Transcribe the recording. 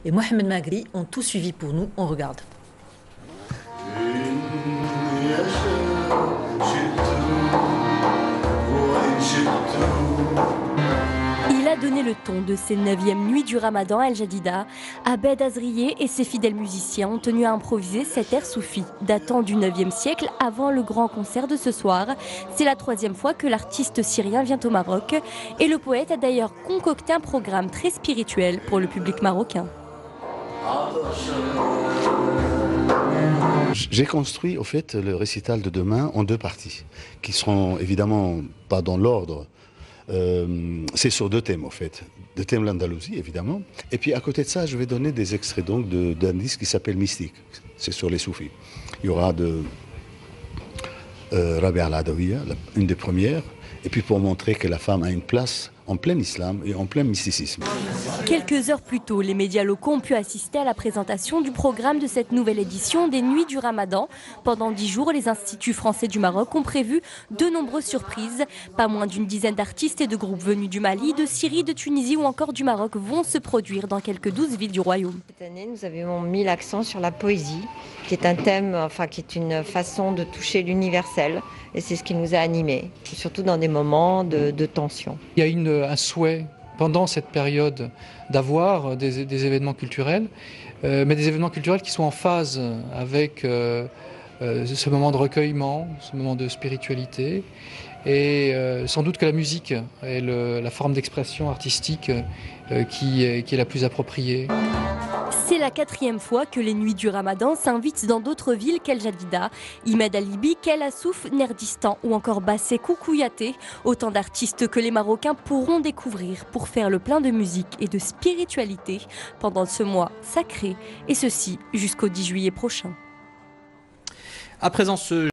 et Mohamed Magri ont tout suivi pour nous. On regarde. Il a donné le ton de ces 9e nuits du Ramadan à El Jadida. Abed Azrié et ses fidèles musiciens ont tenu à improviser cet air soufi, datant du 9e siècle avant le grand concert de ce soir. C'est la 3e fois que l'artiste syrien vient au Maroc et le poète a d'ailleurs concocté un programme très spirituel pour le public marocain. J'ai construit au fait le récital de demain en 2 parties, qui seront évidemment pas dans l'ordre. C'est sur 2 thèmes, au fait. 2 thèmes l'Andalousie, évidemment. Et puis, à côté de ça, je vais donner des extraits donc d'un disque qui s'appelle Mystique. C'est sur les soufis. Il y aura de Rabia al-Adawiya, une des premières. Et puis, pour montrer que la femme a une place en plein islam et en plein mysticisme. Quelques heures plus tôt, les médias locaux ont pu assister à la présentation du programme de cette nouvelle édition des Nuits du Ramadan. Pendant 10 jours, les instituts français du Maroc ont prévu de nombreuses surprises. Pas moins d'une dizaine d'artistes et de groupes venus du Mali, de Syrie, de Tunisie ou encore du Maroc vont se produire dans quelques 12 villes du royaume. Cette année, nous avons mis l'accent sur la poésie, qui est un thème, qui est une façon de toucher l'universel. Et c'est ce qui nous a animés, surtout dans des moments de tension. Il y a un souhait pendant cette période d'avoir des événements culturels, mais des événements culturels qui sont en phase avec ce moment de recueillement, ce moment de spiritualité. Et sans doute que la musique est la forme d'expression artistique qui est la plus appropriée. C'est la 4e fois que les Nuits du Ramadan s'invitent dans d'autres villes qu'El Jadida. Imed Alibi, Kel Assouf, Nerdistan ou encore Bassekou Kouyaté. Autant d'artistes que les Marocains pourront découvrir pour faire le plein de musique et de spiritualité pendant ce mois sacré. Et ceci jusqu'au 10 juillet prochain. À présent, ce